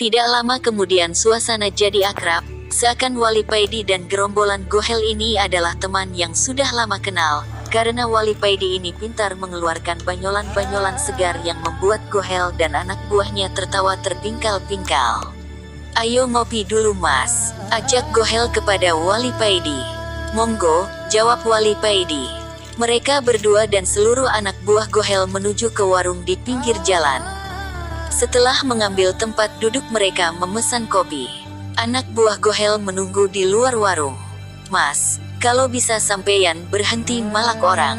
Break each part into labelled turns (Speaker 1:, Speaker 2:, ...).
Speaker 1: Tidak lama kemudian suasana jadi akrab, seakan Wali Paidi dan gerombolan Gohel ini adalah teman yang sudah lama kenal, karena Wali Paidi ini pintar mengeluarkan banyolan-banyolan segar yang membuat Gohel dan anak buahnya tertawa terpingkal-pingkal. "Ayo ngopi dulu Mas," ajak Gohel kepada Wali Paidi. "Monggo," jawab Wali Paidi. Mereka berdua dan seluruh anak buah Gohel menuju ke warung di pinggir jalan. Setelah mengambil tempat duduk mereka memesan kopi. Anak buah Gohel menunggu di luar warung. "Mas, kalau bisa sampeyan berhenti malak orang.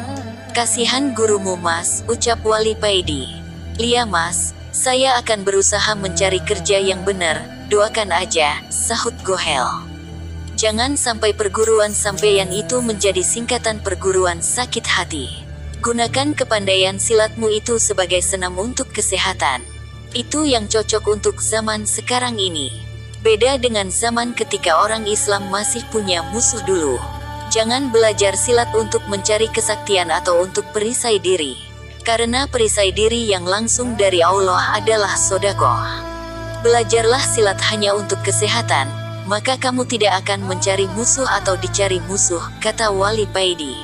Speaker 1: Kasihan gurumu Mas," ucap Wali Paidi. "Lia Mas, saya akan berusaha mencari kerja yang benar, doakan aja," sahut Gohel. "Jangan sampai perguruan sampeyan itu menjadi singkatan perguruan sakit hati. Gunakan kepandaian silatmu itu sebagai senam untuk kesehatan. Itu yang cocok untuk zaman sekarang ini. Beda dengan zaman ketika orang Islam masih punya musuh dulu. Jangan belajar silat untuk mencari kesaktian atau untuk perisai diri. Karena perisai diri yang langsung dari Allah adalah sedekah. Belajarlah silat hanya untuk kesehatan, maka kamu tidak akan mencari musuh atau dicari musuh," kata Wali Paidi.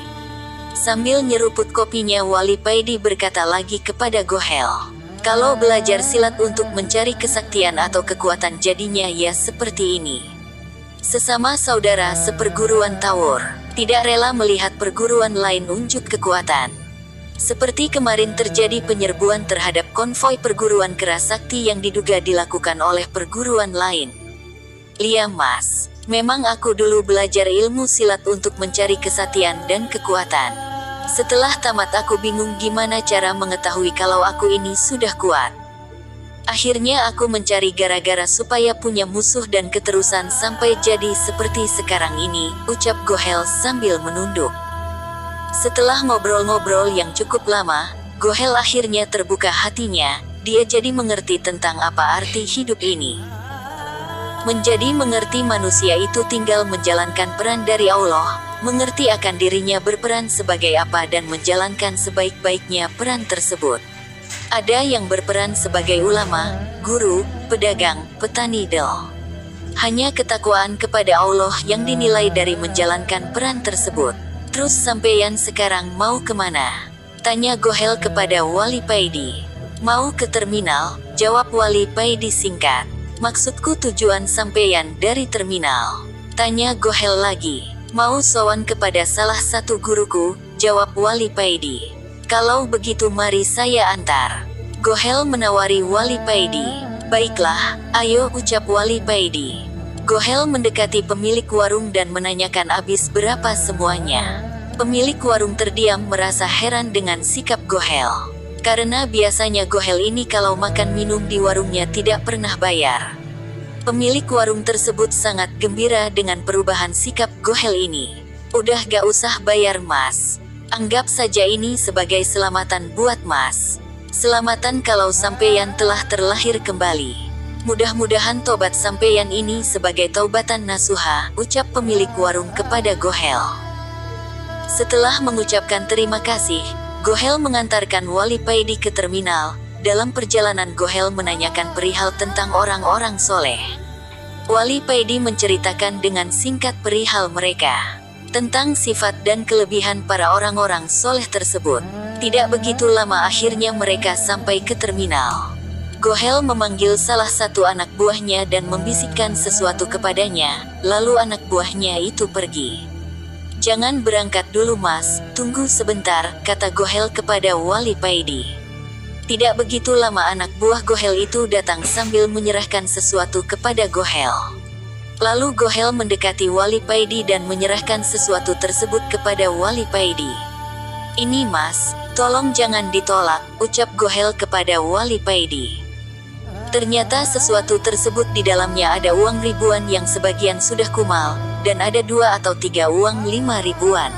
Speaker 1: Sambil nyeruput kopinya Wali Paidi berkata lagi kepada Gohel, "Kalau belajar silat untuk mencari kesaktian atau kekuatan jadinya ya seperti ini. Sesama saudara seperguruan tawur, tidak rela melihat perguruan lain unjuk kekuatan. Seperti kemarin terjadi penyerbuan terhadap konvoi perguruan Kerasakti yang diduga dilakukan oleh perguruan lain. Lia Mas, memang aku dulu belajar ilmu silat untuk mencari kesatian dan kekuatan. Setelah tamat aku bingung gimana cara mengetahui kalau aku ini sudah kuat. Akhirnya aku mencari gara-gara supaya punya musuh dan keterusan sampai jadi seperti sekarang ini," ucap Gohel sambil menunduk. Setelah ngobrol-ngobrol yang cukup lama, Gohel akhirnya terbuka hatinya, dia jadi mengerti tentang apa arti hidup ini. Menjadi mengerti manusia itu tinggal menjalankan peran dari Allah, mengerti akan dirinya berperan sebagai apa dan menjalankan sebaik-baiknya peran tersebut. Ada yang berperan sebagai ulama, guru, pedagang, petani hanya ketakwaan kepada Allah yang dinilai dari menjalankan peran tersebut. "Terus sampeyan sekarang mau kemana?" tanya Gohel kepada Wali Paidi. "Mau ke terminal," jawab Wali Paidi singkat. "Maksudku tujuan sampeyan dari terminal?" tanya Gohel lagi. "Mau sowan kepada salah satu guruku," jawab Wali Paidi. "Kalau begitu mari saya antar." Gohel menawari Wali Paidi. "Baiklah, ayo," ucap Wali Paidi. Gohel mendekati pemilik warung dan menanyakan habis berapa semuanya. Pemilik warung terdiam merasa heran dengan sikap Gohel. Karena biasanya Gohel ini kalau makan minum di warungnya tidak pernah bayar. Pemilik warung tersebut sangat gembira dengan perubahan sikap Gohel ini. "Udah gak usah bayar Mas. Anggap saja ini sebagai selamatan buat Mas. Selamatan kalau sampeyan telah terlahir kembali. Mudah-mudahan tobat sampeyan ini sebagai taubatan nasuha," ucap pemilik warung kepada Gohel. Setelah mengucapkan terima kasih, Gohel mengantarkan Wali Paidi ke terminal. Dalam perjalanan Gohel menanyakan perihal tentang orang-orang soleh. Wali Paidi menceritakan dengan singkat perihal mereka. Tentang sifat dan kelebihan para orang-orang soleh tersebut. Tidak begitu lama akhirnya mereka sampai ke terminal. Gohel memanggil salah satu anak buahnya dan membisikkan sesuatu kepadanya, lalu anak buahnya itu pergi. "Jangan berangkat dulu Mas, tunggu sebentar," kata Gohel kepada Wali Paidi. Tidak begitu lama anak buah Gohel itu datang sambil menyerahkan sesuatu kepada Gohel. Lalu Gohel mendekati Wali Paidi dan menyerahkan sesuatu tersebut kepada Wali Paidi. "Ini Mas, tolong jangan ditolak," ucap Gohel kepada Wali Paidi. Ternyata sesuatu tersebut di dalamnya ada uang ribuan yang sebagian sudah kumal, dan ada 2 atau 3 uang 5 ribuan.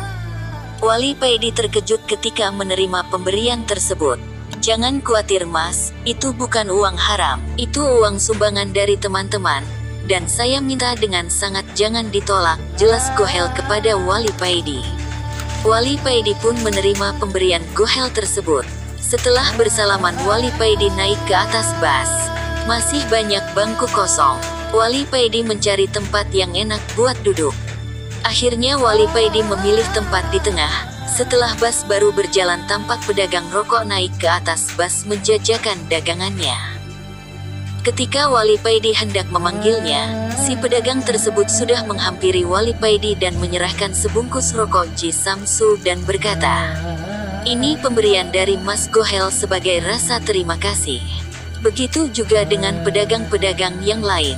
Speaker 1: Wali Paidi terkejut ketika menerima pemberian tersebut. "Jangan khawatir Mas, itu bukan uang haram, itu uang sumbangan dari teman-teman, dan saya minta dengan sangat jangan ditolak," jelas Gohel kepada Wali Paidi. Wali Paidi pun menerima pemberian Gohel tersebut. Setelah bersalaman Wali Paidi naik ke atas bas. Masih banyak bangku kosong. Wali Paidi mencari tempat yang enak buat duduk. Akhirnya Wali Paidi memilih tempat di tengah. Setelah bas baru berjalan, tampak pedagang rokok naik ke atas bas menjajakan dagangannya. Ketika Wali Paidi hendak memanggilnya, si pedagang tersebut sudah menghampiri Wali Paidi dan menyerahkan sebungkus rokok Ji Samsu dan berkata, "Ini pemberian dari Mas Gohel sebagai rasa terima kasih." Begitu juga dengan pedagang-pedagang yang lain.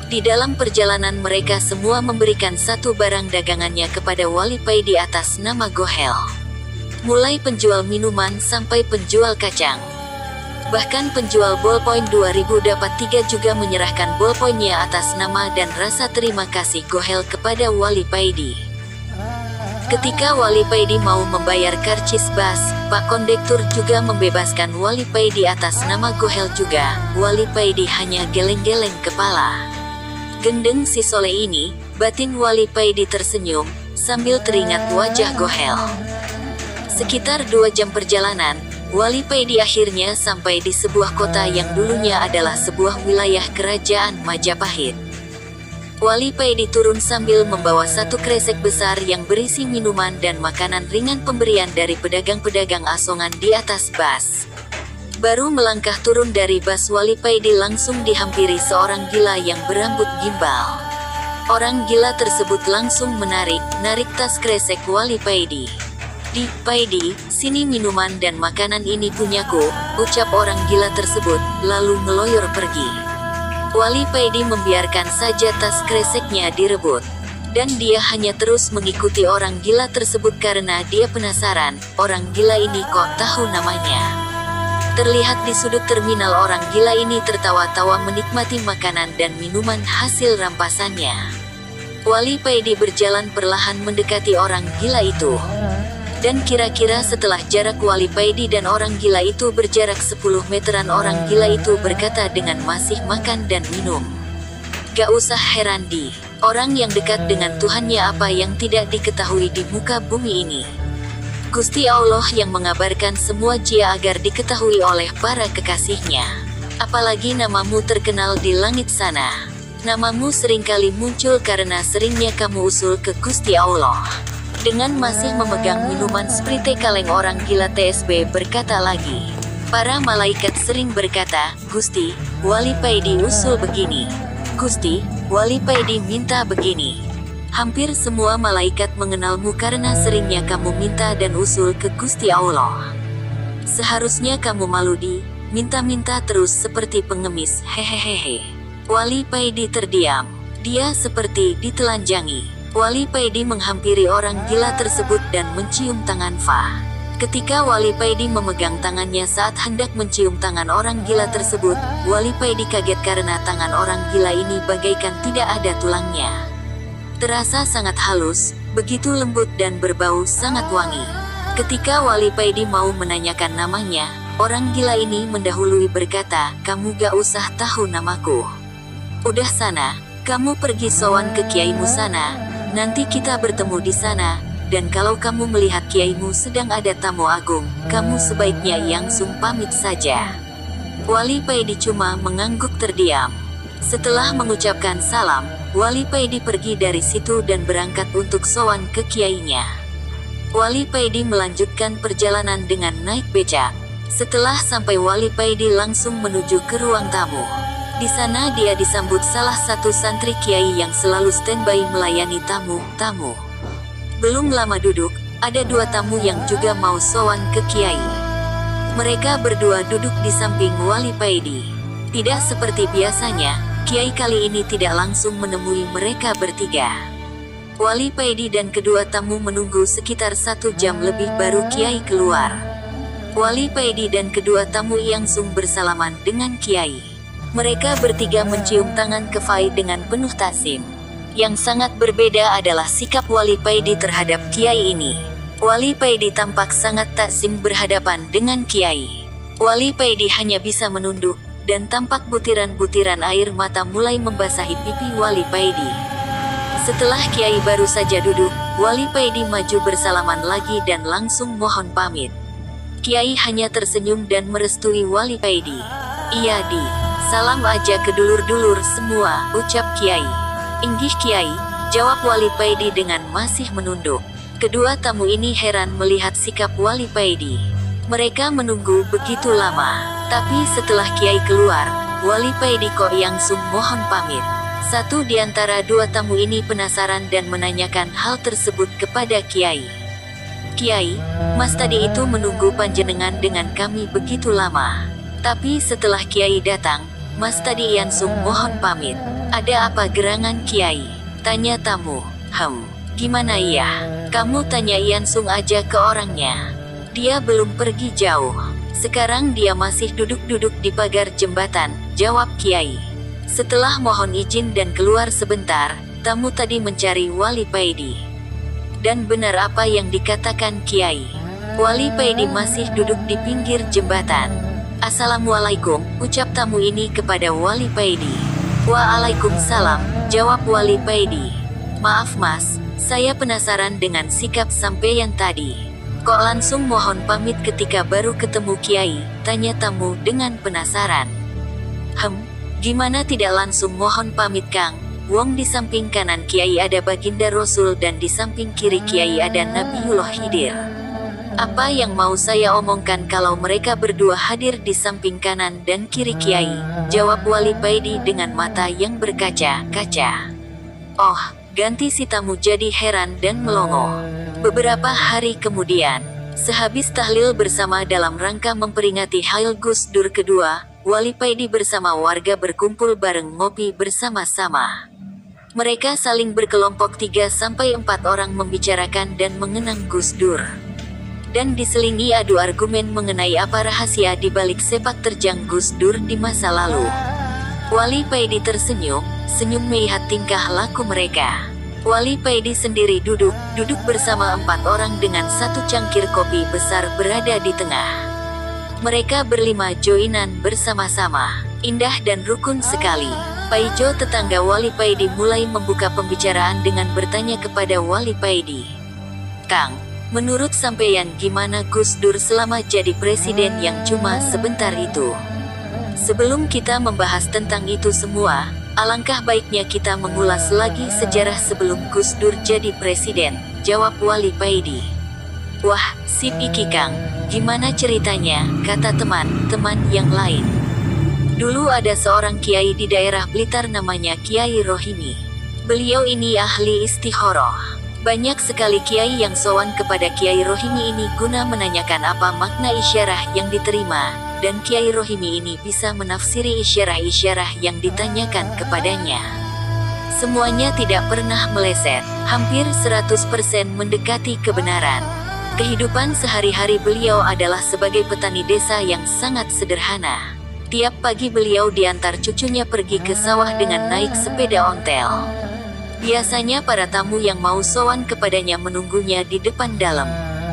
Speaker 1: Di dalam perjalanan mereka semua memberikan satu barang dagangannya kepada Wali Paidi atas nama Gohel. Mulai penjual minuman sampai penjual kacang. Bahkan penjual ballpoint 2000 dapat 3 juga menyerahkan ballpointnya atas nama dan rasa terima kasih Gohel kepada Wali Paidi. Ketika Wali Paidi mau membayar karcis bas, Pak Kondektur juga membebaskan Wali Paidi atas nama Gohel juga. Wali Paidi hanya geleng-geleng kepala. Gendeng si Soleh ini, batin Wali Paidi tersenyum, sambil teringat wajah Gohel. Sekitar 2 jam perjalanan, Wali Paidi akhirnya sampai di sebuah kota yang dulunya adalah sebuah wilayah kerajaan Majapahit. Wali Paidi turun sambil membawa satu kresek besar yang berisi minuman dan makanan ringan pemberian dari pedagang-pedagang asongan di atas bas. Baru melangkah turun dari bas, Wali Paidi langsung dihampiri seorang gila yang berambut gimbal. Orang gila tersebut langsung menarik tas kresek Wali Paidi. "Di, Paidi, sini minuman dan makanan ini punyaku," ucap orang gila tersebut, lalu ngeloyor pergi. Wali Paidi membiarkan saja tas kreseknya direbut. Dan dia hanya terus mengikuti orang gila tersebut karena dia penasaran, orang gila ini kok tahu namanya. Terlihat di sudut terminal, orang gila ini tertawa-tawa menikmati makanan dan minuman hasil rampasannya. Wali Paidi berjalan perlahan mendekati orang gila itu. Dan kira-kira setelah jarak Wali Paidi dan orang gila itu berjarak 10 meteran, orang gila itu berkata dengan masih makan dan minum, "Gak usah heran Di, orang yang dekat dengan Tuhannya apa yang tidak diketahui di muka bumi ini. Gusti Allah yang mengabarkan semua jia agar diketahui oleh para kekasihnya. Apalagi namamu terkenal di langit sana. Namamu seringkali muncul karena seringnya kamu usul ke Gusti Allah." Dengan masih memegang minuman sprite kaleng, orang gila TSB berkata lagi, "Para malaikat sering berkata, Gusti, Wali Paidi usul begini. Gusti, Wali Paidi minta begini. Hampir semua malaikat mengenalmu karena seringnya kamu minta dan usul ke Gusti Allah. Seharusnya kamu malu Di, minta-minta terus seperti pengemis, hehehehe." Wali Paidi terdiam. Dia seperti ditelanjangi. Wali Paidi menghampiri orang gila tersebut dan mencium tangan Fa. Ketika Wali Paidi memegang tangannya saat hendak mencium tangan orang gila tersebut, Wali Paidi kaget karena tangan orang gila ini bagaikan tidak ada tulangnya. Terasa sangat halus, begitu lembut dan berbau sangat wangi. Ketika Wali Paidi mau menanyakan namanya, orang gila ini mendahului berkata, "Kamu gak usah tahu namaku. Udah sana, kamu pergi sowan ke kiaimu sana, nanti kita bertemu di sana, dan kalau kamu melihat kiaimu sedang ada tamu agung, kamu sebaiknya langsung pamit saja." Wali Paidi cuma mengangguk terdiam. Setelah mengucapkan salam, Wali Paidi pergi dari situ dan berangkat untuk sowan ke kiainya. Wali Paidi melanjutkan perjalanan dengan naik becak. Setelah sampai, Wali Paidi langsung menuju ke ruang tamu. Di sana dia disambut salah satu santri kiai yang selalu standby melayani tamu-tamu. Belum lama duduk, ada 2 tamu yang juga mau sowan ke kiai. Mereka berdua duduk di samping Wali Paidi. Tidak seperti biasanya, kiai kali ini tidak langsung menemui mereka bertiga. Wali Paidi dan kedua tamu menunggu sekitar 1 jam lebih baru kiai keluar. Wali Paidi dan kedua tamu langsung bersalaman dengan kiai. Mereka bertiga mencium tangan ke Fai dengan penuh takzim. Yang sangat berbeda adalah sikap Wali Paidi terhadap kiai ini. Wali Paidi tampak sangat takzim berhadapan dengan kiai. Wali Paidi hanya bisa menunduk, dan tampak butiran-butiran air mata mulai membasahi pipi Wali Paidi. Setelah kiai baru saja duduk, Wali Paidi maju bersalaman lagi dan langsung mohon pamit. Kiai hanya tersenyum dan merestui Wali Paidi. "Iya Di, Salam aja ke dulur-dulur semua, ucap Kiai. Inggih Kiai, jawab Wali Paidi dengan masih menunduk. Kedua tamu ini heran melihat sikap Wali Paidi. Mereka menunggu begitu lama, tapi setelah Kiai keluar, Wali Paidi kok langsung mohon pamit. Satu di antara dua tamu ini penasaran dan menanyakan hal tersebut kepada Kiai. Kiai, Mas tadi itu menunggu panjenengan dengan kami begitu lama. Tapi setelah Kiai datang, Mas tadi langsung mohon pamit. Ada apa gerangan Kiai? Tanya tamu. Gimana ya? Kamu tanya langsung aja ke orangnya. Dia belum pergi jauh. Sekarang dia masih duduk-duduk di pagar jembatan, jawab Kiai. Setelah mohon izin dan keluar sebentar, tamu tadi mencari Wali Paidi. Dan benar apa yang dikatakan Kiai. Wali Paidi masih duduk di pinggir jembatan. Assalamualaikum, ucap tamu ini kepada Wali Paidi. Waalaikumsalam, jawab Wali Paidi. Maaf Mas, saya penasaran dengan sikap sampeyan tadi. Kok langsung mohon pamit ketika baru ketemu Kiai? Tanya tamu dengan penasaran. Gimana tidak langsung mohon pamit Kang? Wong di samping kanan Kiai ada Baginda Rasul dan di samping kiri Kiai ada Nabiullah Khidir. Apa yang mau saya omongkan kalau mereka berdua hadir di samping kanan dan kiri Kiai? Jawab Wali Paidi dengan mata yang berkaca-kaca. Oh, ganti si tamu jadi heran dan melongo. Beberapa hari kemudian, sehabis tahlil bersama dalam rangka memperingati Hail Gus Dur kedua, Wali Paidi bersama warga berkumpul bareng ngopi bersama-sama. Mereka saling berkelompok 3-4 orang membicarakan dan mengenang Gus Dur. Dan diselingi adu argumen mengenai apa rahasia di balik sepak terjang Gus Dur di masa lalu. Wali Paidi tersenyum, senyum melihat tingkah laku mereka. Wali Paidi sendiri duduk bersama 4 orang dengan satu cangkir kopi besar berada di tengah. Mereka berlima joinan bersama-sama, indah dan rukun sekali. Paijo tetangga Wali Paidi mulai membuka pembicaraan dengan bertanya kepada Wali Paidi. Kang, menurut sampeyan gimana Gus Dur selama jadi presiden yang cuma sebentar itu? Sebelum kita membahas tentang itu semua, alangkah baiknya kita mengulas lagi sejarah sebelum Gus Dur jadi presiden, jawab Wali Paidi. Wah, sip iki Kang, gimana ceritanya, kata teman-teman yang lain. Dulu ada seorang kiai di daerah Blitar namanya Kiai Rohimi. Beliau ini ahli istikharah. Banyak sekali kiai yang sowan kepada Kiai Rohimi ini guna menanyakan apa makna isyarah yang diterima, dan Kiai Rohimi ini bisa menafsiri isyarah-isyarah yang ditanyakan kepadanya. Semuanya tidak pernah meleset, hampir 100% mendekati kebenaran. Kehidupan sehari-hari beliau adalah sebagai petani desa yang sangat sederhana. Tiap pagi beliau diantar cucunya pergi ke sawah dengan naik sepeda ontel. Biasanya para tamu yang mau sowan kepadanya menunggunya di depan dalam,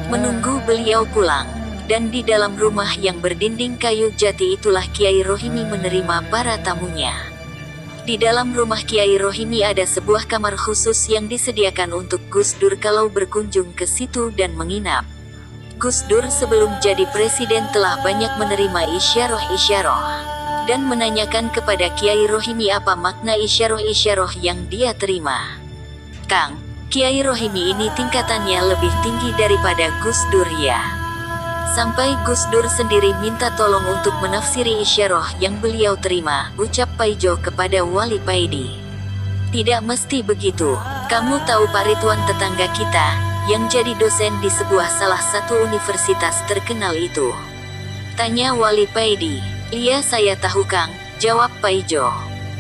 Speaker 1: menunggu beliau pulang. Dan di dalam rumah yang berdinding kayu jati itulah Kiai Rohimi menerima para tamunya. Di dalam rumah Kiai Rohimi ada sebuah kamar khusus yang disediakan untuk Gus Dur kalau berkunjung ke situ dan menginap. Gus Dur sebelum jadi presiden telah banyak menerima isyarah-isyarah dan menanyakan kepada Kiai Rohimi apa makna isyarah-isyarah yang dia terima. Kang, Kiai Rohimi ini tingkatannya lebih tinggi daripada Gus Dur ya. Sampai Gus Dur sendiri minta tolong untuk menafsiri isyarah yang beliau terima, ucap Paijo kepada Wali Paidi. Tidak mesti begitu, kamu tahu Pak Ridwan tetangga kita, yang jadi dosen di sebuah salah satu universitas terkenal itu? Tanya Wali Paidi. Iya saya tahu Kang, jawab Paijo.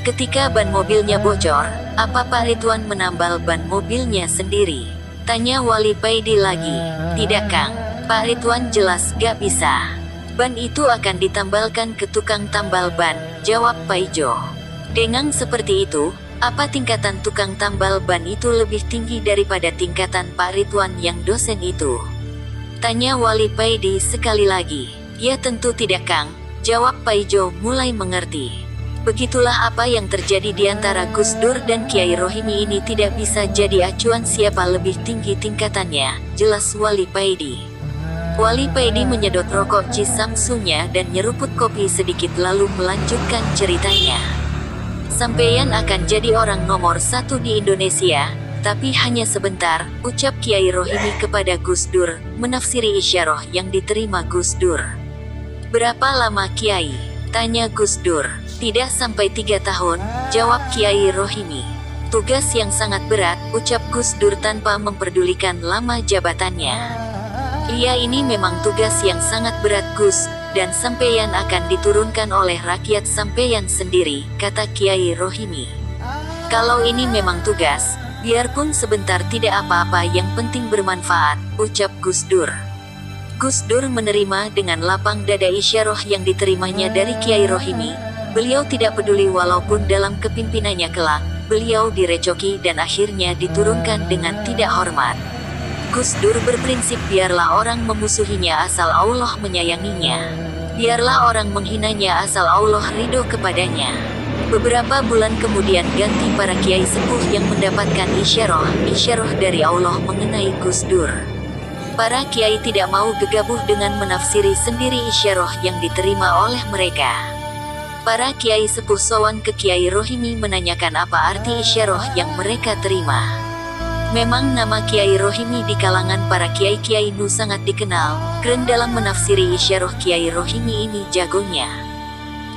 Speaker 1: Ketika ban mobilnya bocor, apa Pak Ridwan menambal ban mobilnya sendiri? Tanya Wali Paidi lagi. Tidak Kang, Pak Ridwan jelas gak bisa. Ban itu akan ditambalkan ke tukang tambal ban, jawab Paijo. Dengan seperti itu, apa tingkatan tukang tambal ban itu lebih tinggi daripada tingkatan Pak Ridwan yang dosen itu? Tanya Wali Paidi sekali lagi. Ya tentu tidak Kang, jawab Paijo mulai mengerti. Begitulah apa yang terjadi di antara Gus Dur dan Kiai Rohimi ini tidak bisa jadi acuan siapa lebih tinggi tingkatannya, jelas Wali Paidi. Wali Paidi menyedot rokok Samsunya dan nyeruput kopi sedikit lalu melanjutkan ceritanya. Sampeyan akan jadi orang nomor 1 di Indonesia, tapi hanya sebentar, ucap Kiai Rohimi kepada Gus Dur, menafsiri isyarah yang diterima Gus Dur. Berapa lama Kiai? Tanya Gus Dur. Tidak sampai 3 tahun, jawab Kiai Rohimi. Tugas yang sangat berat, ucap Gus Dur tanpa memperdulikan lama jabatannya. Iya, ini memang tugas yang sangat berat Gus, dan sampeyan akan diturunkan oleh rakyat sampeyan sendiri, kata Kiai Rohimi. Kalau ini memang tugas, biarpun sebentar tidak apa-apa, yang penting bermanfaat, ucap Gus Dur. Gus Dur menerima dengan lapang dada isyarah yang diterimanya dari Kiai Rohimi. Beliau tidak peduli walaupun dalam kepimpinannya kelak, beliau direcoki dan akhirnya diturunkan dengan tidak hormat. Gus Dur berprinsip biarlah orang memusuhinya asal Allah menyayanginya. Biarlah orang menghinanya asal Allah ridho kepadanya. Beberapa bulan kemudian ganti para kiai sepuh yang mendapatkan isyarah dari Allah mengenai Gus Dur. Para kiai tidak mau gegabah dengan menafsiri sendiri isyarah yang diterima oleh mereka. Para kiai sepuh sowan ke Kiai Rohimi menanyakan apa arti isyarah yang mereka terima. Memang nama Kiai Rohimi di kalangan para kiai-kiai Nu sangat dikenal, keren dalam menafsiri isyarah. Kiai Rohimi ini jagonya.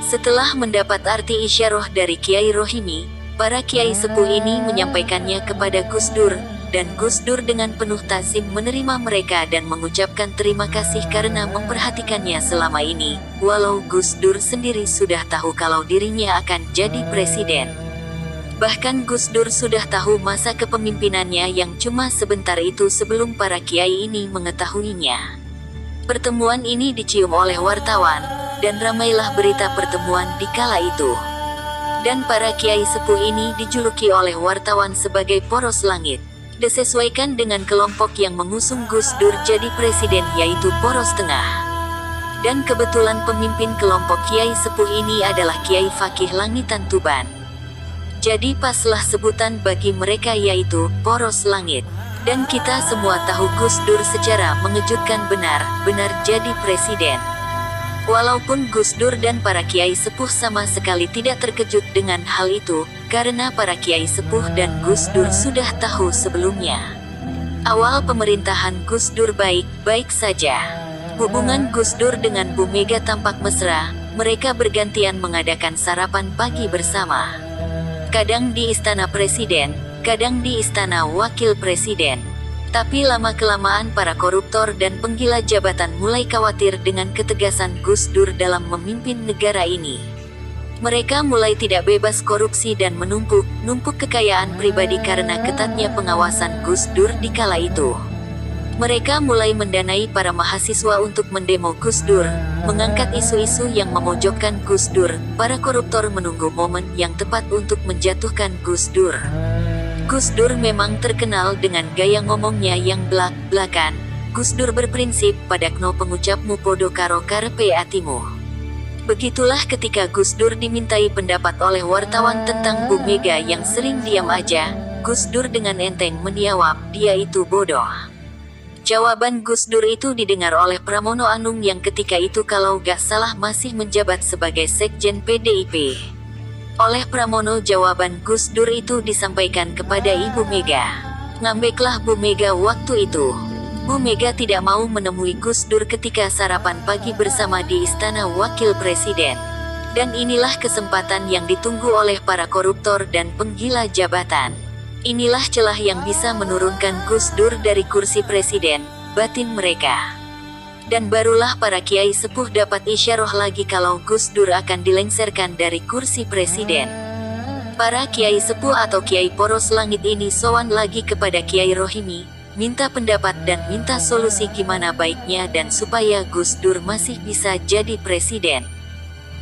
Speaker 1: Setelah mendapat arti isyarah dari Kiai Rohimi, para kiai sepuh ini menyampaikannya kepada Gus Dur, dan Gus Dur dengan penuh ta'zim menerima mereka dan mengucapkan terima kasih karena memperhatikannya selama ini, walau Gus Dur sendiri sudah tahu kalau dirinya akan jadi presiden. Bahkan Gus Dur sudah tahu masa kepemimpinannya yang cuma sebentar itu sebelum para kiai ini mengetahuinya. Pertemuan ini dicium oleh wartawan, dan ramailah berita pertemuan di kala itu. Dan para kiai sepuh ini dijuluki oleh wartawan sebagai poros langit. Disesuaikan dengan kelompok yang mengusung Gus Dur jadi presiden, yaitu Poros Tengah. Dan kebetulan pemimpin kelompok kiai sepuh ini adalah Kiai Fakih Langitan Tuban. Jadi paslah sebutan bagi mereka, yaitu Poros Langit. Dan kita semua tahu Gus Dur secara mengejutkan benar-benar jadi presiden. Walaupun Gus Dur dan para kiai sepuh sama sekali tidak terkejut dengan hal itu, karena para kiai sepuh dan Gus Dur sudah tahu sebelumnya. Awal pemerintahan Gus Dur baik-baik saja. Hubungan Gus Dur dengan Bu Mega tampak mesra, mereka bergantian mengadakan sarapan pagi bersama. Kadang di Istana Presiden, kadang di Istana Wakil Presiden. Tapi lama-kelamaan para koruptor dan penggila jabatan mulai khawatir dengan ketegasan Gus Dur dalam memimpin negara ini. Mereka mulai tidak bebas korupsi dan menumpuk kekayaan pribadi karena ketatnya pengawasan Gus Dur di kala itu. Mereka mulai mendanai para mahasiswa untuk mendemo Gus Dur, mengangkat isu-isu yang memojokkan Gus Dur. Para koruptor menunggu momen yang tepat untuk menjatuhkan Gus Dur. Gus Dur memang terkenal dengan gaya ngomongnya yang belak-belakan. Gus Dur berprinsip padakno pengucapmu podo karo karepe atimu. Begitulah ketika Gus Dur dimintai pendapat oleh wartawan tentang Bu Mega yang sering diam aja, Gus Dur dengan enteng menjawab, dia itu bodoh. Jawaban Gus Dur itu didengar oleh Pramono Anung yang ketika itu kalau gak salah masih menjabat sebagai Sekjen PDIP. Oleh Pramono jawaban Gus Dur itu disampaikan kepada Ibu Mega. Ngambeklah Bu Mega waktu itu. Bu Mega tidak mau menemui Gus Dur ketika sarapan pagi bersama di Istana Wakil Presiden. Dan inilah kesempatan yang ditunggu oleh para koruptor dan penggila jabatan. Inilah celah yang bisa menurunkan Gus Dur dari kursi presiden, batin mereka. Dan barulah para kiai sepuh dapat isyarah lagi kalau Gus Dur akan dilengsarkan dari kursi presiden. Para kiai sepuh atau kiai poros langit ini sowan lagi kepada Kiai Rohimi, minta pendapat dan minta solusi gimana baiknya dan supaya Gus Dur masih bisa jadi presiden.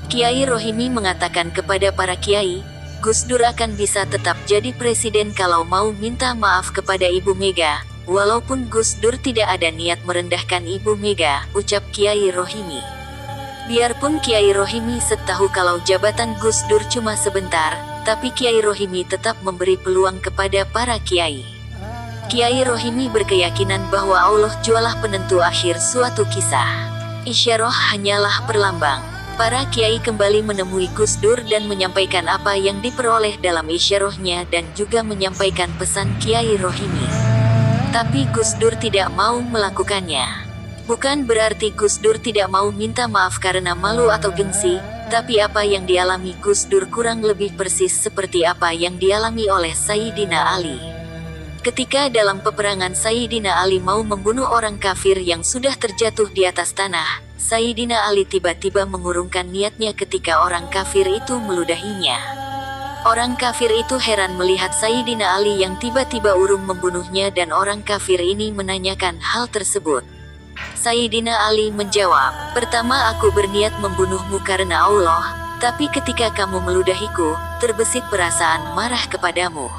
Speaker 1: Kiai Rohimi mengatakan kepada para kiai, Gus Dur akan bisa tetap jadi presiden kalau mau minta maaf kepada Ibu Mega, walaupun Gus Dur tidak ada niat merendahkan Ibu Mega, ucap Kiai Rohimi. Biarpun Kiai Rohimi tahu kalau jabatan Gus Dur cuma sebentar, tapi Kiai Rohimi tetap memberi peluang kepada para kiai. Kiai Rohimi berkeyakinan bahwa Allah jualah penentu akhir suatu kisah. Isyarah hanyalah perlambang. Para kiai kembali menemui Gus Dur dan menyampaikan apa yang diperoleh dalam isyarahnya dan juga menyampaikan pesan Kiai Rohimi. Tapi Gus Dur tidak mau melakukannya. Bukan berarti Gus Dur tidak mau minta maaf karena malu atau gengsi, tapi apa yang dialami Gus Dur kurang lebih persis seperti apa yang dialami oleh Sayyidina Ali. Ketika dalam peperangan Sayyidina Ali mau membunuh orang kafir yang sudah terjatuh di atas tanah, Sayyidina Ali tiba-tiba mengurungkan niatnya ketika orang kafir itu meludahinya. Orang kafir itu heran melihat Sayyidina Ali yang tiba-tiba urung membunuhnya dan orang kafir ini menanyakan hal tersebut. Sayyidina Ali menjawab, "Pertama aku berniat membunuhmu karena Allah, tapi ketika kamu meludahiku, terbesit perasaan marah kepadamu.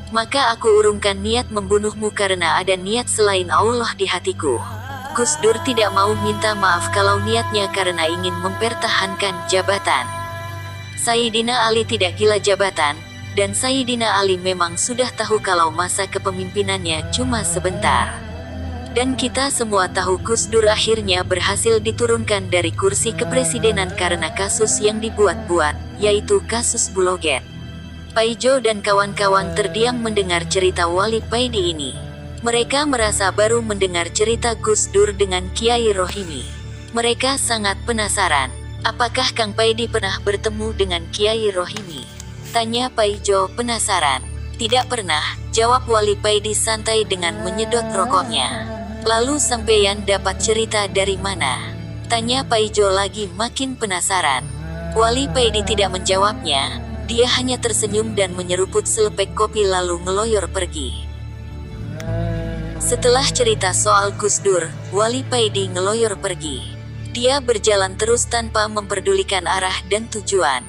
Speaker 1: Maka aku urungkan niat membunuhmu karena ada niat selain Allah di hatiku." Gus Dur tidak mau minta maaf kalau niatnya karena ingin mempertahankan jabatan. Sayyidina Ali tidak gila jabatan, dan Sayyidina Ali memang sudah tahu kalau masa kepemimpinannya cuma sebentar. Dan kita semua tahu Gus Dur akhirnya berhasil diturunkan dari kursi kepresidenan karena kasus yang dibuat-buat, yaitu kasus Buloget. Paijo dan kawan-kawan terdiam mendengar cerita Wali Paidi ini. Mereka merasa baru mendengar cerita Gus Dur dengan Kiai Rohimi. Mereka sangat penasaran, apakah Kang Paidi pernah bertemu dengan Kiai Rohimi? Tanya Paijo penasaran. Tidak pernah, jawab Wali Paidi santai dengan menyedot rokoknya. Lalu sampeyan dapat cerita dari mana? Tanya Paijo lagi makin penasaran. Wali Paidi tidak menjawabnya, dia hanya tersenyum dan menyeruput selepek kopi lalu ngeloyor pergi. Setelah cerita soal Gus Dur, Wali Paidi ngeloyor pergi. Dia berjalan terus tanpa memperdulikan arah dan tujuan.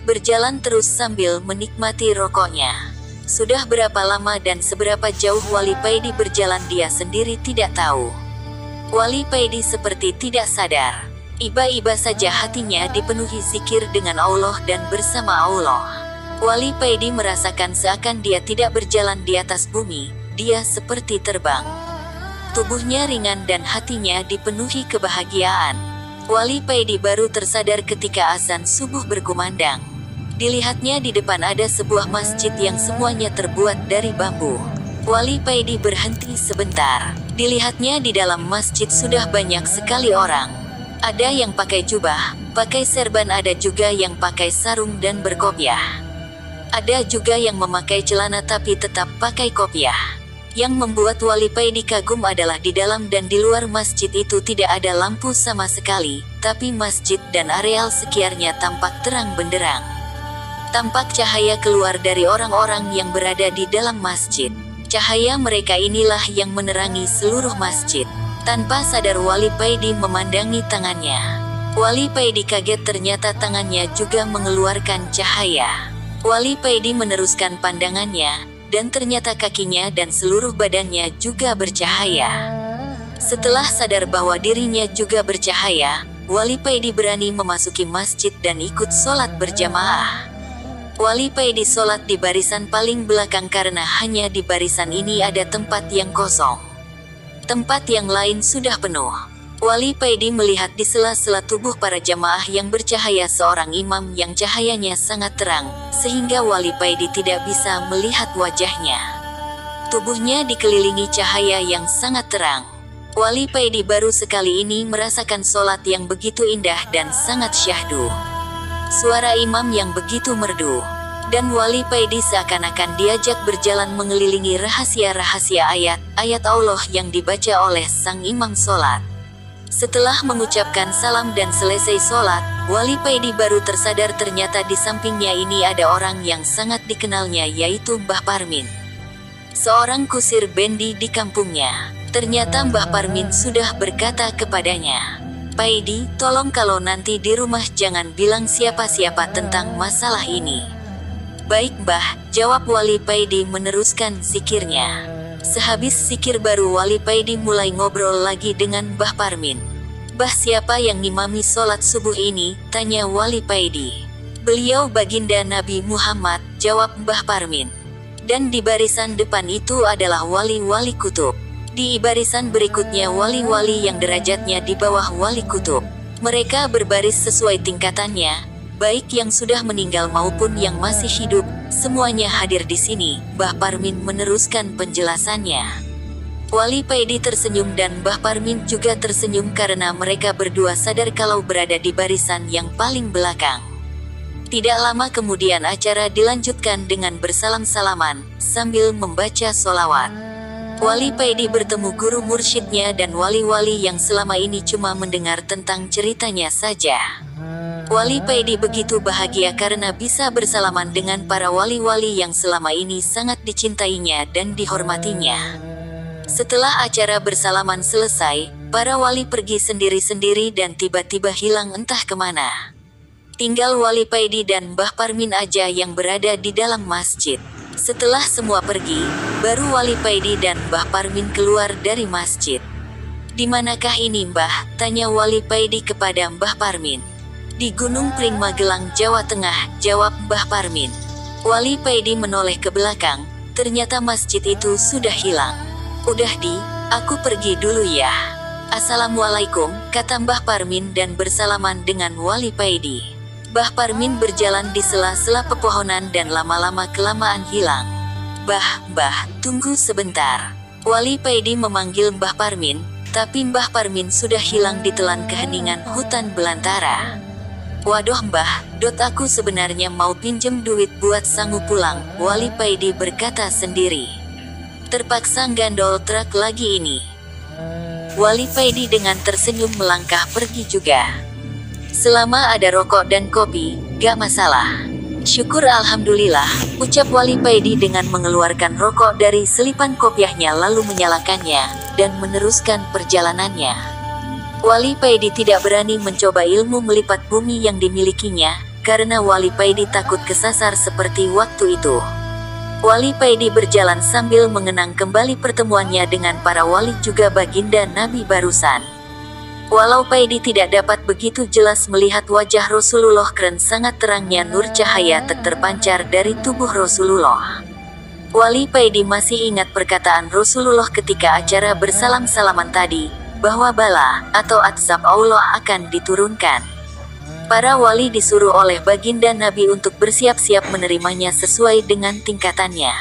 Speaker 1: Berjalan terus sambil menikmati rokoknya. Sudah berapa lama dan seberapa jauh Wali Paidi berjalan dia sendiri tidak tahu. Wali Paidi seperti tidak sadar. Iba-iba saja hatinya dipenuhi zikir dengan Allah dan bersama Allah. Wali Paidi merasakan seakan dia tidak berjalan di atas bumi. Dia seperti terbang. Tubuhnya ringan dan hatinya dipenuhi kebahagiaan. Wali Paidi baru tersadar ketika azan subuh berkumandang. Dilihatnya di depan ada sebuah masjid yang semuanya terbuat dari bambu. Wali Paidi berhenti sebentar. Dilihatnya di dalam masjid sudah banyak sekali orang. Ada yang pakai jubah, pakai serban, ada juga yang pakai sarung dan berkopiah. Ada juga yang memakai celana tapi tetap pakai kopiah. Yang membuat Wali Paidi kagum adalah di dalam dan di luar masjid itu tidak ada lampu sama sekali, tapi masjid dan areal sekitarnya tampak terang benderang. Tampak cahaya keluar dari orang-orang yang berada di dalam masjid. Cahaya mereka inilah yang menerangi seluruh masjid. Tanpa sadar Wali Paidi memandangi tangannya. Wali Paidi kaget ternyata tangannya juga mengeluarkan cahaya. Wali Paidi meneruskan pandangannya, dan ternyata kakinya dan seluruh badannya juga bercahaya. Setelah sadar bahwa dirinya juga bercahaya, Wali Paidi berani memasuki masjid dan ikut sholat berjamaah. Wali Paidi sholat di barisan paling belakang karena hanya di barisan ini ada tempat yang kosong. Tempat yang lain sudah penuh. Wali Paidi melihat di sela-sela tubuh para jamaah yang bercahaya seorang imam yang cahayanya sangat terang, sehingga Wali Paidi tidak bisa melihat wajahnya. Tubuhnya dikelilingi cahaya yang sangat terang. Wali Paidi baru sekali ini merasakan sholat yang begitu indah dan sangat syahdu. Suara imam yang begitu merdu. Dan Wali Paidi seakan-akan diajak berjalan mengelilingi rahasia-rahasia ayat-ayat Allah yang dibaca oleh sang imam sholat. Setelah mengucapkan salam dan selesai sholat, Wali Paidi baru tersadar ternyata di sampingnya ini ada orang yang sangat dikenalnya, yaitu Mbah Parmin. Seorang kusir bendi di kampungnya. Ternyata Mbah Parmin sudah berkata kepadanya, "Paidi, tolong kalau nanti di rumah jangan bilang siapa-siapa tentang masalah ini." "Baik Mbah," jawab Wali Paidi meneruskan zikirnya. Sehabis zikir baru Wali Paidi mulai ngobrol lagi dengan Mbah Parmin. "Mbah, siapa yang ngimami sholat subuh ini?" tanya Wali Paidi. "Beliau baginda Nabi Muhammad," jawab Mbah Parmin. Dan di barisan depan itu adalah wali-wali kutub. Di barisan berikutnya wali-wali yang derajatnya di bawah wali kutub. Mereka berbaris sesuai tingkatannya, baik yang sudah meninggal maupun yang masih hidup, semuanya hadir di sini. Mbah Parmin meneruskan penjelasannya. Wali Paidi tersenyum dan Mbah Parmin juga tersenyum karena mereka berdua sadar kalau berada di barisan yang paling belakang. Tidak lama kemudian acara dilanjutkan dengan bersalam-salaman, sambil membaca sholawat. Wali Paidi bertemu guru mursyidnya dan wali-wali yang selama ini cuma mendengar tentang ceritanya saja. Wali Paidi begitu bahagia karena bisa bersalaman dengan para wali-wali yang selama ini sangat dicintainya dan dihormatinya. Setelah acara bersalaman selesai, para wali pergi sendiri-sendiri dan tiba-tiba hilang entah kemana. Tinggal Wali Paidi dan Mbah Parmin aja yang berada di dalam masjid. Setelah semua pergi, baru Wali Paidi dan Mbah Parmin keluar dari masjid. "Di manakah ini, Mbah?" tanya Wali Paidi kepada Mbah Parmin. "Di Gunung Pring Magelang, Jawa Tengah," jawab Mbah Parmin. Wali Paidi menoleh ke belakang, ternyata masjid itu sudah hilang. "Udah aku pergi dulu ya. Assalamualaikum," kata Mbah Parmin dan bersalaman dengan Wali Paidi. Mbah Parmin berjalan di sela-sela pepohonan dan lama-lama kelamaan hilang. Mbah, tunggu sebentar." Wali Paidi memanggil Mbah Parmin, tapi Mbah Parmin sudah hilang ditelan keheningan hutan belantara. "Waduh Mbah, aku sebenarnya mau pinjem duit buat sanggup pulang," Wali Paidi berkata sendiri. "Terpaksa gandol truk lagi ini." Wali Paidi dengan tersenyum melangkah pergi juga. "Selama ada rokok dan kopi, gak masalah." "Syukur alhamdulillah," ucap Wali Paidi dengan mengeluarkan rokok dari selipan kopiahnya lalu menyalakannya, dan meneruskan perjalanannya. Wali Paidi tidak berani mencoba ilmu melipat bumi yang dimilikinya, karena Wali Paidi takut kesasar seperti waktu itu. Wali Paidi berjalan sambil mengenang kembali pertemuannya dengan para wali juga baginda Nabi barusan. Walau Paidi tidak dapat begitu jelas melihat wajah Rasulullah keren sangat terangnya nur cahaya terpancar dari tubuh Rasulullah. Wali Paidi masih ingat perkataan Rasulullah ketika acara bersalam-salaman tadi, bahwa bala atau azab Allah akan diturunkan. Para wali disuruh oleh baginda Nabi untuk bersiap-siap menerimanya sesuai dengan tingkatannya.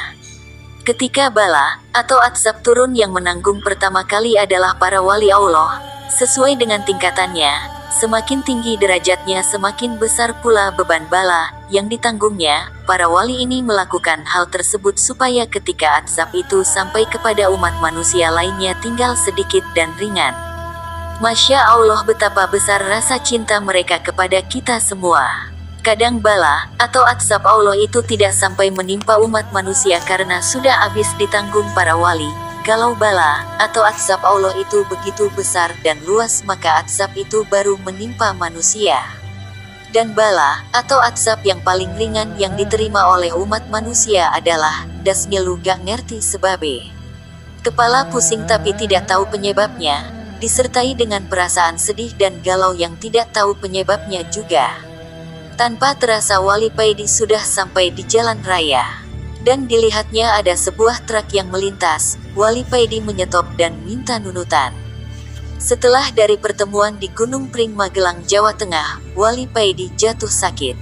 Speaker 1: Ketika bala atau azab turun, yang menanggung pertama kali adalah para wali Allah. Sesuai dengan tingkatannya, semakin tinggi derajatnya semakin besar pula beban bala yang ditanggungnya. Para wali ini melakukan hal tersebut supaya ketika azab itu sampai kepada umat manusia lainnya tinggal sedikit dan ringan. Masya Allah, betapa besar rasa cinta mereka kepada kita semua. Kadang bala atau azab Allah itu tidak sampai menimpa umat manusia karena sudah habis ditanggung para wali. Kalau bala atau azab Allah itu begitu besar dan luas, maka azab itu baru menimpa manusia. Dan bala atau azab yang paling ringan yang diterima oleh umat manusia adalah dasmilu gak ngerti sebabe. Kepala pusing tapi tidak tahu penyebabnya, disertai dengan perasaan sedih dan galau yang tidak tahu penyebabnya juga. Tanpa terasa Wali Paidi sudah sampai di jalan raya. Dan dilihatnya ada sebuah truk yang melintas. Wali Paidi menyetop dan minta nunutan. Setelah dari pertemuan di Gunung Pring Magelang, Jawa Tengah, Wali Paidi jatuh sakit.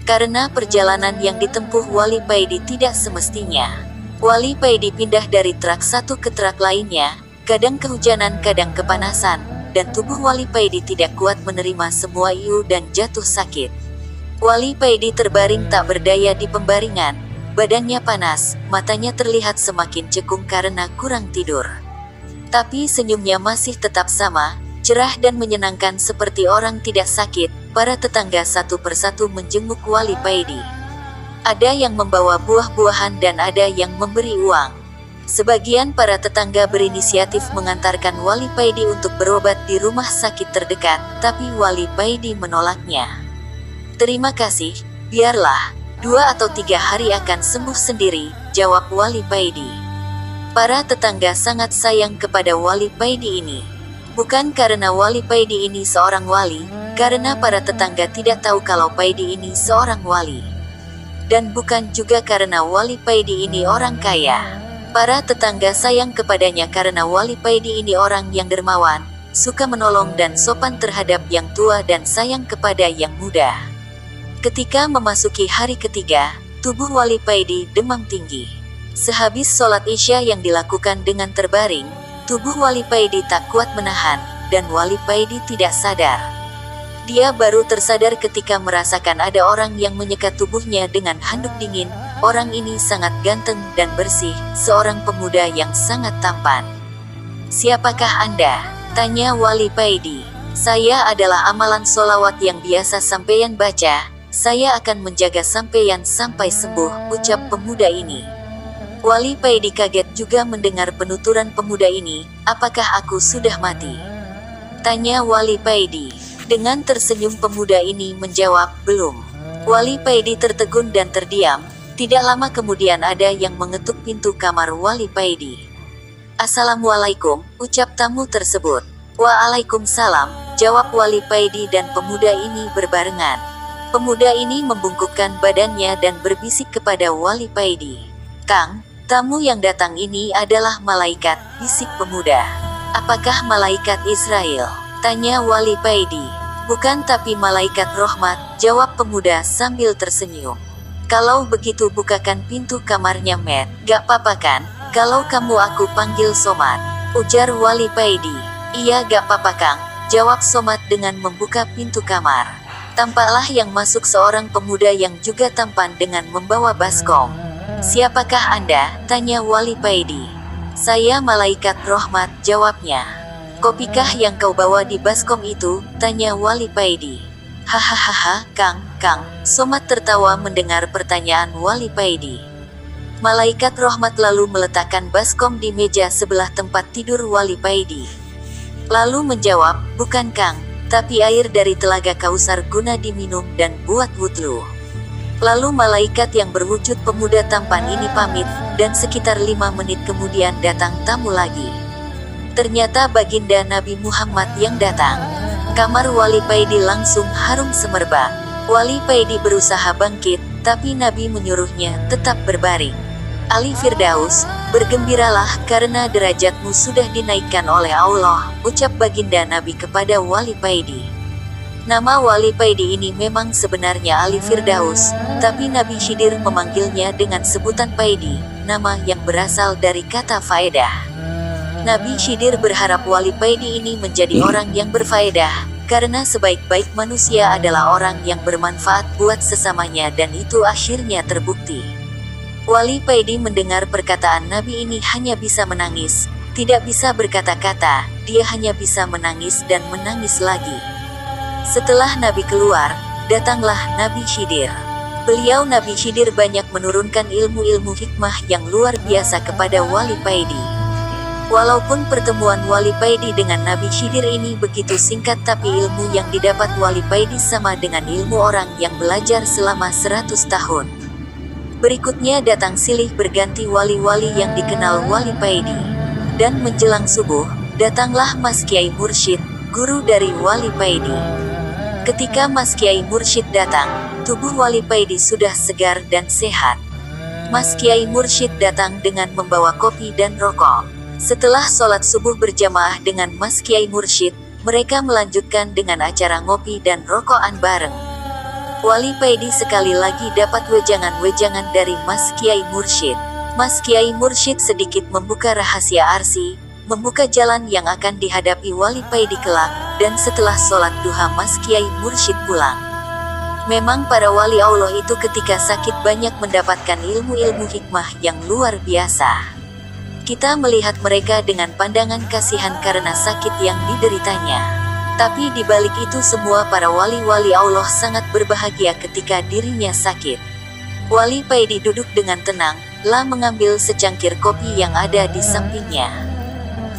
Speaker 1: Karena perjalanan yang ditempuh Wali Paidi tidak semestinya. Wali Paidi pindah dari truk satu ke truk lainnya, kadang kehujanan kadang kepanasan, dan tubuh Wali Paidi tidak kuat menerima semua itu dan jatuh sakit. Wali Paidi terbaring tak berdaya di pembaringan, badannya panas, matanya terlihat semakin cekung karena kurang tidur. Tapi senyumnya masih tetap sama, cerah dan menyenangkan seperti orang tidak sakit. Para tetangga satu persatu menjenguk Wali Paidi. Ada yang membawa buah-buahan dan ada yang memberi uang. Sebagian para tetangga berinisiatif mengantarkan Wali Paidi untuk berobat di rumah sakit terdekat, tapi Wali Paidi menolaknya. "Terima kasih, biarlah, 2 atau 3 hari akan sembuh sendiri," jawab Wali Paidi. Para tetangga sangat sayang kepada Wali Paidi ini. Bukan karena Wali Paidi ini seorang wali, karena para tetangga tidak tahu kalau Paidi ini seorang wali. dan bukan juga karena Wali Paidi ini orang kaya. Para tetangga sayang kepadanya karena Wali Paidi ini orang yang dermawan, suka menolong dan sopan terhadap yang tua dan sayang kepada yang muda. Ketika memasuki hari ketiga, tubuh Wali Paidi demam tinggi. Sehabis sholat Isya yang dilakukan dengan terbaring, tubuh Wali Paidi tak kuat menahan, dan Wali Paidi tidak sadar. Dia baru tersadar ketika merasakan ada orang yang menyekat tubuhnya dengan handuk dingin. Orang ini sangat ganteng dan bersih, seorang pemuda yang sangat tampan. "Siapakah Anda?" tanya Wali Paidi. "Saya adalah amalan solawat yang biasa sampeyan baca. Saya akan menjaga sampeyan sampai sembuh," ucap pemuda ini. Wali Paidi kaget juga mendengar penuturan pemuda ini. "Apakah aku sudah mati?" tanya Wali Paidi. Dengan tersenyum pemuda ini menjawab, "Belum." Wali Paidi tertegun dan terdiam. Tidak lama kemudian ada yang mengetuk pintu kamar Wali Paidi. "Assalamualaikum," ucap tamu tersebut. "Waalaikumsalam," jawab Wali Paidi dan pemuda ini berbarengan. Pemuda ini membungkukkan badannya dan berbisik kepada Wali Paidi. "Kang, tamu yang datang ini adalah malaikat," bisik pemuda. "Apakah malaikat Israel?" tanya Wali Paidi. "Bukan, tapi malaikat rahmat," jawab pemuda sambil tersenyum. "Kalau begitu bukakan pintu kamarnya, Matt." "Gak apa-apa kan, kalau kamu aku panggil Somad," ujar Wali Paidi. "Iya gak apa-apa Kang," jawab Somad dengan membuka pintu kamar. Tampaklah yang masuk seorang pemuda yang juga tampan dengan membawa baskom. "Siapakah Anda?" tanya Wali Paidi. "Saya malaikat rahmat," jawabnya. "Kopikah yang kau bawa di baskom itu?" tanya Wali Paidi. "Hahaha, Kang." Somad tertawa mendengar pertanyaan Wali Paidi. Malaikat rahmat lalu meletakkan baskom di meja sebelah tempat tidur Wali Paidi. Lalu menjawab, "Bukan Kang, tapi air dari telaga Kausar guna diminum dan buat wudhu." Lalu malaikat yang berwujud pemuda tampan ini pamit, dan sekitar 5 menit kemudian datang tamu lagi. Ternyata baginda Nabi Muhammad yang datang. Kamar Wali Paidi langsung harum semerbak. Wali Paidi berusaha bangkit, tapi Nabi menyuruhnya tetap berbaring. "Ali Firdaus, bergembiralah karena derajatmu sudah dinaikkan oleh Allah," ucap baginda Nabi kepada Wali Paidi. Nama Wali Paidi ini memang sebenarnya Ali Firdaus, tapi Nabi Khidir memanggilnya dengan sebutan Paidi, nama yang berasal dari kata faedah. Nabi Khidir berharap Wali Paidi ini menjadi orang yang berfaedah, karena sebaik-baik manusia adalah orang yang bermanfaat buat sesamanya, dan itu akhirnya terbukti. Wali Paidi mendengar perkataan Nabi ini hanya bisa menangis, tidak bisa berkata-kata, dia hanya bisa menangis dan menangis lagi. Setelah Nabi keluar, datanglah Nabi Khidir. Beliau Nabi Khidir banyak menurunkan ilmu-ilmu hikmah yang luar biasa kepada Wali Paidi. Walaupun pertemuan Wali Paidi dengan Nabi Khidir ini begitu singkat, tapi ilmu yang didapat Wali Paidi sama dengan ilmu orang yang belajar selama 100 tahun. Berikutnya datang silih berganti wali-wali yang dikenal Wali Paidi. Dan menjelang subuh, datanglah Mas Kiai Mursyid, guru dari Wali Paidi. Ketika Mas Kiai Mursyid datang, tubuh Wali Paidi sudah segar dan sehat. Mas Kiai Mursyid datang dengan membawa kopi dan rokok. Setelah sholat subuh berjamaah dengan Mas Kiai Mursyid, mereka melanjutkan dengan acara ngopi dan rokokan bareng. Wali Paidi sekali lagi dapat wejangan-wejangan dari Mas Kiai Mursyid. Mas Kiai Mursyid sedikit membuka rahasia arsi, membuka jalan yang akan dihadapi Wali Paidi kelak, dan setelah sholat duha Mas Kiai Mursyid pulang. Memang para wali Allah itu ketika sakit banyak mendapatkan ilmu-ilmu hikmah yang luar biasa. Kita melihat mereka dengan pandangan kasihan karena sakit yang dideritanya. Tapi di balik itu semua para wali-wali Allah sangat berbahagia ketika dirinya sakit. Wali Paidi duduk dengan tenang, lah mengambil secangkir kopi yang ada di sampingnya.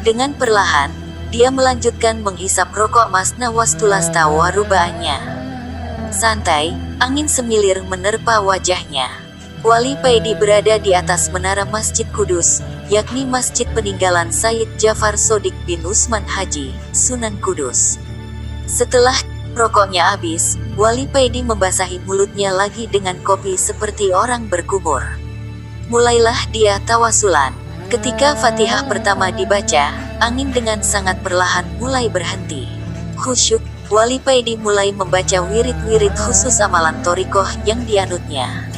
Speaker 1: Dengan perlahan, dia melanjutkan menghisap rokok Masna Wastulasta warubaannya. Santai, angin semilir menerpa wajahnya. Wali Paidi berada di atas menara Masjid Kudus, yakni masjid peninggalan Sayyid Jafar Sodik bin Utsman Haji, Sunan Kudus. Setelah Rokoknya habis, Wali Paidi membasahi mulutnya lagi dengan kopi seperti orang berkumur. Mulailah dia tawasulan. Ketika Fatihah pertama dibaca, angin dengan sangat perlahan mulai berhenti. Khusyuk, Wali Paidi mulai membaca wirid-wirid khusus amalan thorikoh yang dianutnya.